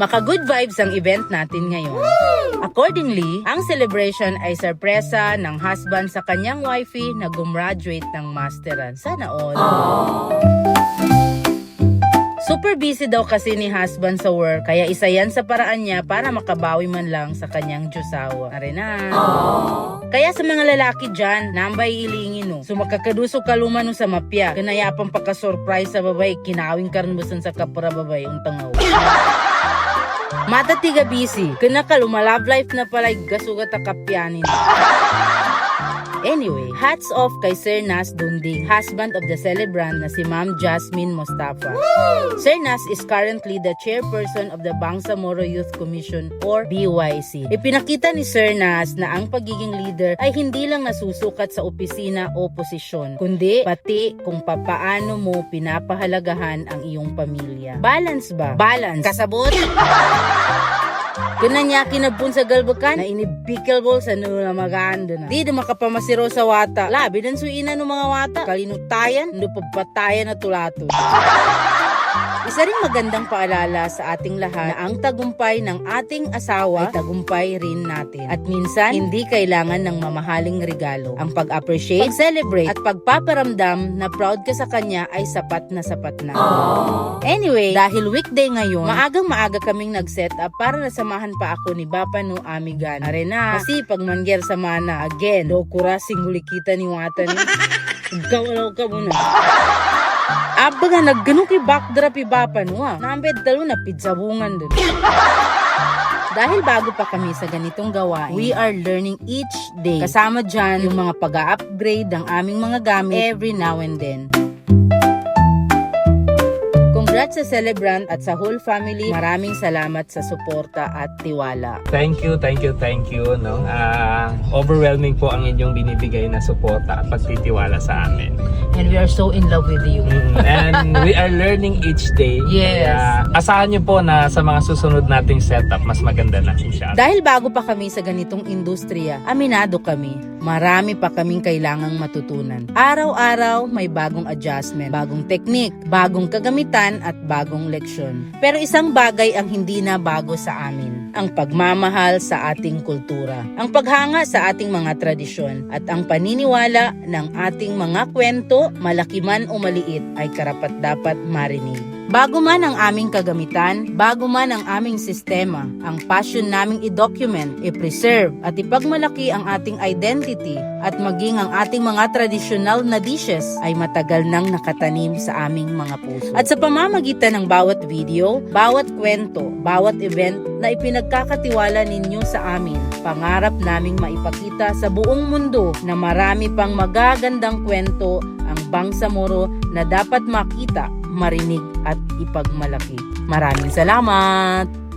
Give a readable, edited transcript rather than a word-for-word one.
Maka-good vibes ang event natin ngayon. Accordingly, ang celebration ay sorpresa ng husband sa kanyang wifey na gumraduate ng masteran. Sana all. Super busy daw kasi ni husband sa work, kaya isa yan sa paraan niya para makabawi man lang sa kanyang Diyosawa. Arinan. Kaya sa mga lalaki dyan, nambay ilingin no. So makakaduso kaluman no sa mapya. Kanayapang pagka-surprise sa babay, kinawing karnbusan sa kapura babay, untangaw. Mata tiga busy, kena kaluma love life na palay gasugat akapyanin. Anyway, hats off kay Sir Nas Dunding, husband of the celebrant na si Ma'am Jasmine Mostafa. Sir Nas is currently the chairperson of the Bangsamoro Youth Commission or BYC. Ipinakita ni Sir Nas na ang pagiging leader ay hindi lang nasusukat sa opisina o posisyon, kundi pati kung papaano mo pinapahalagahan ang iyong pamilya. Balance ba? Balance. Kasabot? Kena niya kinabun sa galbakan na inibikil bol sa nula maganda na. Di makapamasiro sa wata. Labi dan suina ng mga wata. Kalinutayan, pagpatayan na tulato. Isa ring magandang paalala sa ating lahat na ang tagumpay ng ating asawa ay tagumpay rin natin. At minsan, hindi kailangan ng mamahaling regalo. Ang pag-appreciate, pag-celebrate, at pagpaparamdam na proud ka sa kanya ay sapat na sapat na. Anyway, dahil weekday ngayon, maagang-maaga kaming nag-set up para nasamahan pa ako ni Bapa no Amigan. Arena, kasi pag mangger sa mana, again, do kurasing hulikita ni Wata ni. Gawalaw ka muna. Aba nga, nagganong kay backdrop ibapa no Nambed talo na pizzabungan dun. Dahil bago pa kami sa ganitong gawain, we are learning each day. Kasama dyan yung mga pag-upgrade ng aming mga gamit every now and then. Congrats sa celebrant at sa whole family. Maraming salamat sa suporta at tiwala. Thank you. No? Overwhelming po ang inyong binibigay na suporta at pagtitiwala sa amin. And we are so in love with you. And we are learning each day. Yes. Kaya asahan nyo po na sa mga susunod nating setup, mas maganda na siya. Dahil bago pa kami sa ganitong industriya, aminado kami. Marami pa kaming kailangang matutunan. Araw-araw may bagong adjustment, bagong teknik, bagong kagamitan at bagong leksyon. Pero isang bagay ang hindi na bago sa amin. Ang pagmamahal sa ating kultura. Ang paghanga sa ating mga tradisyon at ang paniniwala ng ating mga kwento, malaki man o maliit, ay karapat-dapat marinig. Bago man ang aming kagamitan, bago man ang aming sistema, ang passion naming i-document, i-preserve at ipagmalaki ang ating identity at maging ang ating mga tradisyonal na dishes ay matagal nang nakatanim sa aming mga puso. At sa pamamagitan ng bawat video, bawat kwento, bawat event na ipinagkakatiwala ninyo sa amin, pangarap naming maipakita sa buong mundo na marami pang magagandang kwento ang Bangsamoro na dapat makita, marinig at ipagmalaki. Maraming salamat!